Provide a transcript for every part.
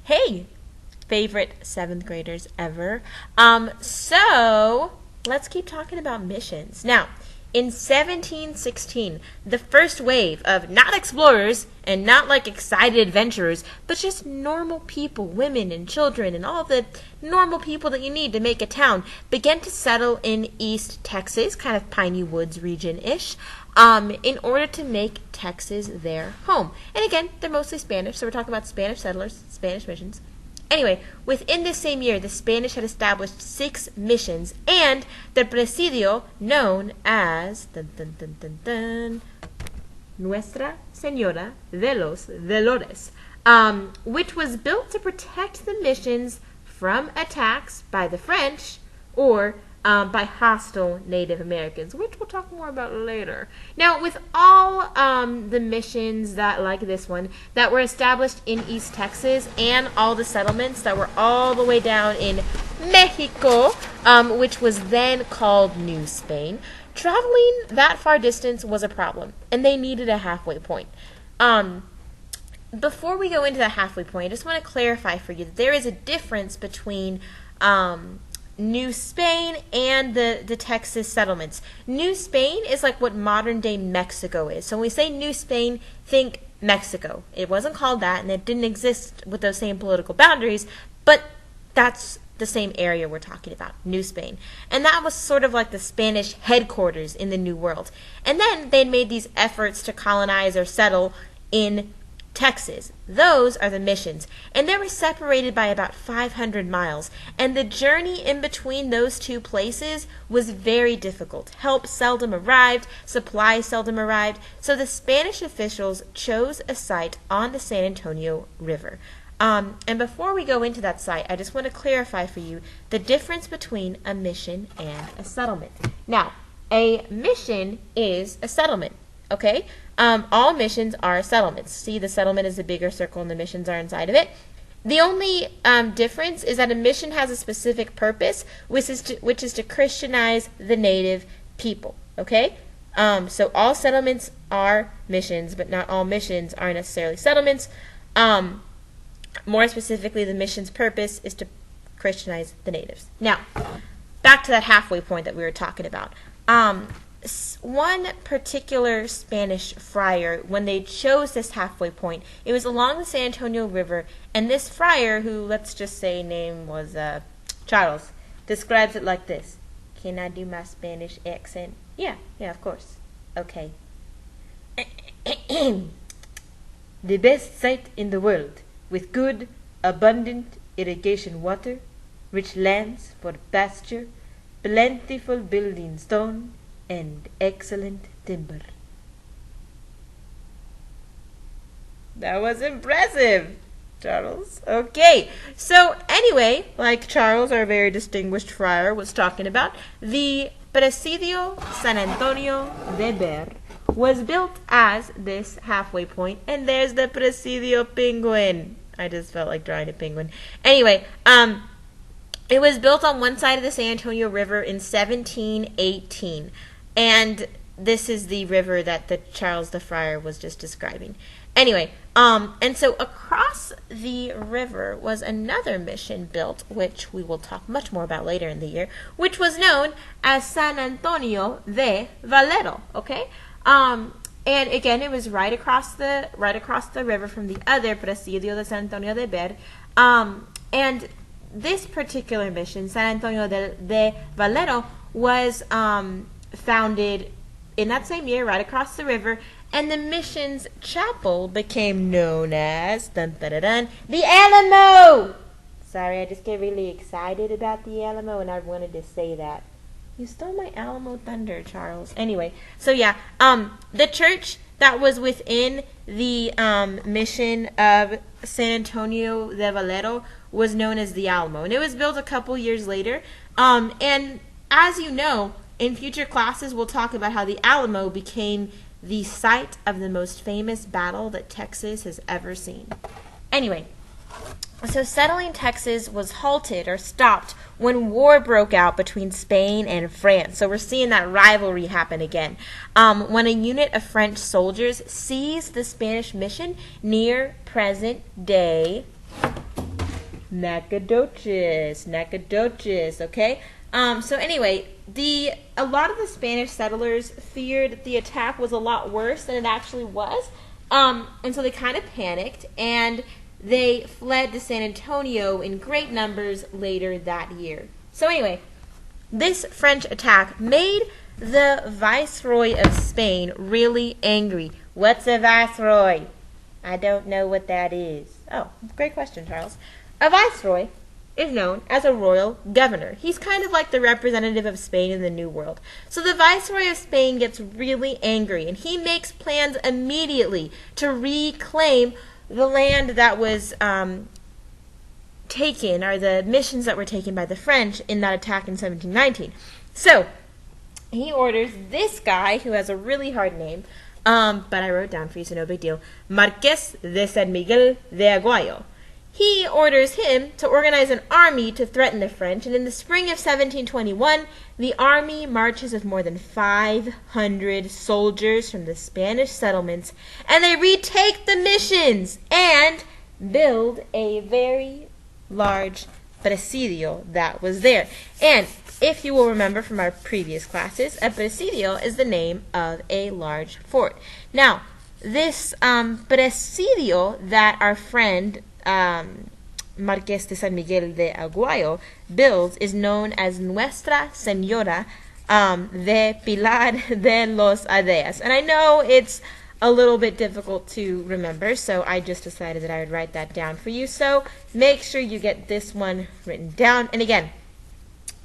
Hey, favorite seventh graders ever. So let's keep talking about missions. Now, in 1716, the first wave of not explorers and not like excited adventurers, but just normal people, women and children and all the normal people that you need to make a town, began to settle in East Texas, kind of Piney Woods region-ish, in order to make Texas their home. And again, they're mostly Spanish, so we're talking about Spanish settlers, Spanish missions. Anyway, within this same year, the Spanish had established 6 missions and the presidio known as Nuestra Señora de los Dolores, which was built to protect the missions from attacks by the French or by hostile Native Americans, which we'll talk more about later. Now, with all the missions that, like this one, that were established in East Texas and all the settlements that were all the way down in Mexico, which was then called New Spain, traveling that far distance was a problem, and they needed a halfway point. Before we go into the halfway point, I just want to clarify for you that there is a difference between New Spain and the Texas settlements. New Spain is like what modern-day Mexico is. So when we say New Spain, think Mexico. It wasn't called that, and it didn't exist with those same political boundaries, but that's the same area we're talking about, New Spain. And that was sort of like the Spanish headquarters in the New World. And then they made these efforts to colonize or settle in Texas. Those are the missions, and they were separated by about 500 miles, and the journey in between those two places was very difficult. Help seldom arrived, supplies seldom arrived, so the Spanish officials chose a site on the San Antonio River. And before we go into that site, I just want to clarify for you the difference between a mission and a settlement. Now, a mission is a settlement, okay? All missions are settlements. See, the settlement is a bigger circle and the missions are inside of it. The only difference is that a mission has a specific purpose, which is to Christianize the native people, okay? So all settlements are missions, but not all missions are necessarily settlements. More specifically, the mission's purpose is to Christianize the natives. Now, back to that halfway point that we were talking about. One particular Spanish friar, when they chose this halfway point, it was along the San Antonio River, and this friar, who let's just say name was Charles, describes it like this. Can I do my Spanish accent? Yeah, of course. Okay. The best site in the world, with good, abundant irrigation water, rich lands for pasture, plentiful building stone, and excellent timber. That was impressive, Charles. Okay, so anyway, like Charles, our very distinguished friar, was talking about, the Presidio San Antonio de Ber was built as this halfway point, and there's the Presidio penguin. I just felt like drawing a penguin. Anyway, it was built on one side of the San Antonio River in 1718. And this is the river that the Charles the Friar was just describing. Anyway, and so across the river was another mission built, which we will talk much more about later in the year, which was known as San Antonio de Valero, okay? And again, it was right across the river from the other Presidio de San Antonio de Ber. And this particular mission, San Antonio de Valero, was founded in that same year, right across the river, and the mission's chapel became known as the Alamo. Sorry, I just get really excited about the Alamo, and I wanted to say that. You stole my Alamo thunder, Charles. Anyway, so yeah, the church that was within the mission of San Antonio de Valero was known as the Alamo, and it was built a couple years later. And as you know, in future classes, we'll talk about how the Alamo became the site of the most famous battle that Texas has ever seen. Anyway, so settling Texas was halted or stopped when war broke out between Spain and France. So we're seeing that rivalry happen again. When a unit of French soldiers seized the Spanish mission near present-day Nacogdoches, okay? So anyway, a lot of the Spanish settlers feared that the attack was a lot worse than it actually was. And so they kind of panicked, and they fled to San Antonio in great numbers later that year. So anyway, this French attack made the Viceroy of Spain really angry. What's a Viceroy? I don't know what that is. Oh, great question, Charles. A Viceroy is known as a royal governor. He's kind of like the representative of Spain in the New World. So the Viceroy of Spain gets really angry, and he makes plans immediately to reclaim the land that was taken, or the missions that were taken by the French in that attack in 1719. So he orders this guy, who has a really hard name, but I wrote it down for you, so no big deal, Marqués de San Miguel de Aguayo. He orders him to organize an army to threaten the French, and in the spring of 1721, the army marches with more than 500 soldiers from the Spanish settlements, and they retake the missions and build a very large presidio that was there. And if you will remember from our previous classes, a presidio is the name of a large fort. Now, this presidio that our friend Marqués de San Miguel de Aguayo builds is known as Nuestra Señora de Pilar de los Aldeas. And I know it's a little bit difficult to remember, so I just decided that I would write that down for you. So make sure you get this one written down. And again,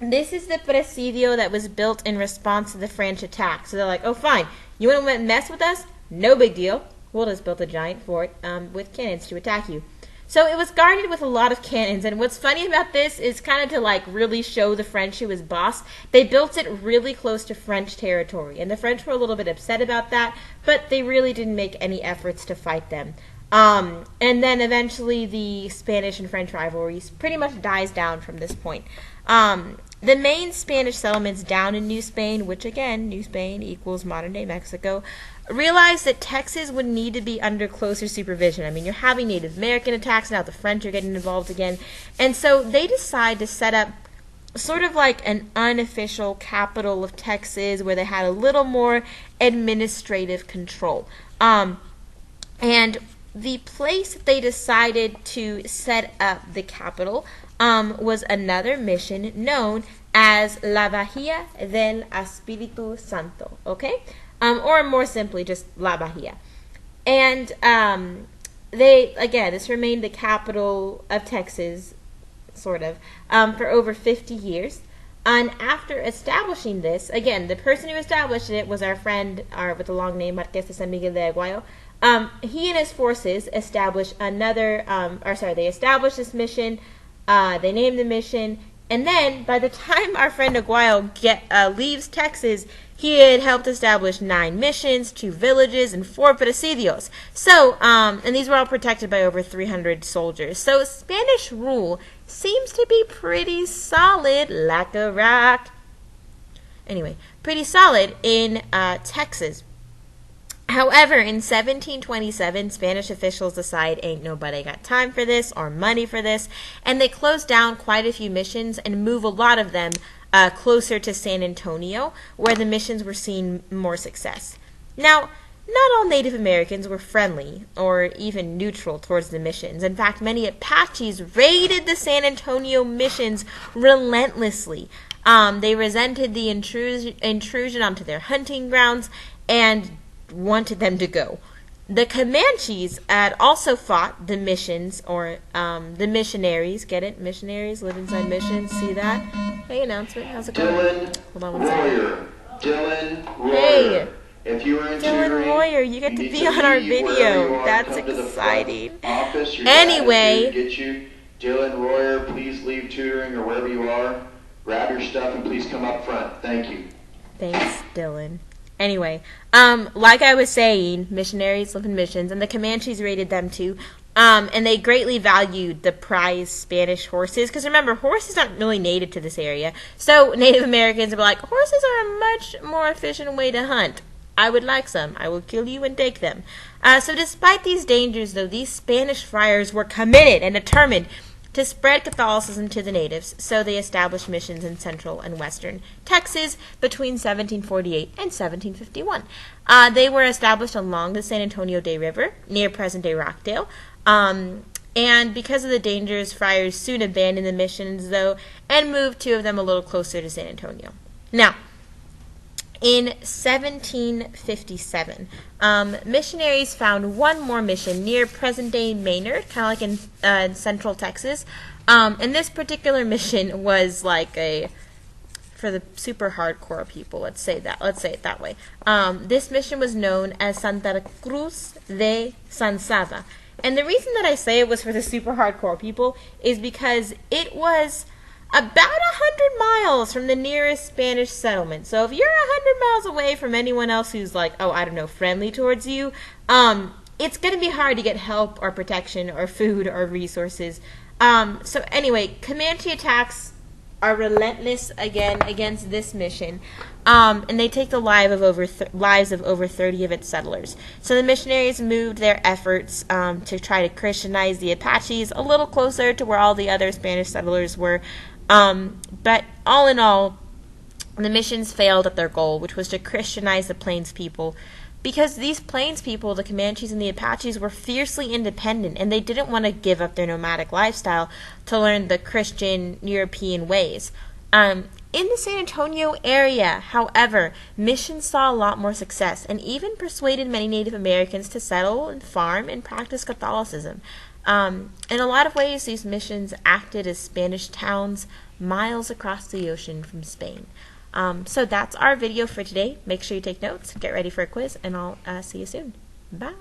this is the presidio that was built in response to the French attack. So they're like, oh, fine, you want to mess with us? No big deal. We'll just build a giant fort with cannons to attack you. So it was guarded with a lot of cannons, and what's funny about this is kind of to like really show the French who was boss. They built it really close to French territory, and the French were a little bit upset about that, but they really didn't make any efforts to fight them. And then eventually the Spanish and French rivalry pretty much dies down from this point. The main Spanish settlements down in New Spain, which again, New Spain equals modern-day Mexico, realized that Texas would need to be under closer supervision. I mean, you're having Native American attacks, now the French are getting involved again. And so they decide to set up sort of like an unofficial capital of Texas where they had a little more administrative control. And the place that they decided to set up the capital was another mission known as La Bahía del Espíritu Santo, okay? Or more simply, just La Bahía. And this remained the capital of Texas, sort of, for over 50 years. And after establishing this, again, the person who established it was our friend, with the long name, Marqués de San Miguel de Aguayo. He and his forces established they established this mission. They named the mission, and then by the time our friend Aguayo leaves Texas, he had helped establish 9 missions, 2 villages, and 4 presidios. So, and these were all protected by over 300 soldiers. So Spanish rule seems to be pretty solid, like a rock. Anyway, pretty solid in Texas. However, in 1727, Spanish officials decide ain't nobody got time for this or money for this, and they close down quite a few missions and move a lot of them closer to San Antonio, where the missions were seeing more success. Now, not all Native Americans were friendly or even neutral towards the missions. In fact, many Apaches raided the San Antonio missions relentlessly. They resented the intrusion onto their hunting grounds and wanted them to go. The Comanches had also fought the missions, or the missionaries. Get it? Missionaries live inside missions. See that? Hey, announcement. How's it going? Hold on one second. Dylan Royer. Hey. If you are in Dylan tutoring, Royer, you get to need be on our leave wherever you video. are, That's come to the exciting. front office. Your Anyway. dad is here to get you. Dylan Royer, please leave tutoring or wherever you are. Grab your stuff and please come up front. Thank you. Thanks, Dylan. Anyway, like I was saying, missionaries live in missions, and the Comanches raided them too. And they greatly valued the prized Spanish horses, because remember, horses aren't really native to this area. So Native Americans were like, horses are a much more efficient way to hunt. I would like some. I will kill you and take them. So despite these dangers, though, these Spanish friars were committed and determined to spread Catholicism to the natives, so they established missions in central and western Texas between 1748 and 1751. They were established along the San Antonio Bay River, near present-day Rockdale, and because of the dangers, friars soon abandoned the missions, though, and moved two of them a little closer to San Antonio. Now, in 1757, missionaries found one more mission near present-day Maynard, kind of like in central Texas. And this particular mission was like for the super hardcore people, let's say it that way. This mission was known as Santa Cruz de San Saba. And the reason that I say it was for the super hardcore people is because it was about 100 miles from the nearest Spanish settlement. So if you're 100 miles away from anyone else who's like, oh, I don't know, friendly towards you, it's going to be hard to get help or protection or food or resources. So anyway, Comanche attacks are relentless again against this mission, and they take the lives of over 30 of its settlers. So the missionaries moved their efforts to try to Christianize the Apaches a little closer to where all the other Spanish settlers were. But all in all, the missions failed at their goal, which was to Christianize the Plains people, because these Plains people, the Comanches and the Apaches, were fiercely independent, and they didn't want to give up their nomadic lifestyle to learn the Christian European ways. In the San Antonio area, however, missions saw a lot more success, and even persuaded many Native Americans to settle and farm and practice Catholicism. In a lot of ways, these missions acted as Spanish towns miles across the ocean from Spain. So that's our video for today. Make sure you take notes, get ready for a quiz, and I'll see you soon. Bye.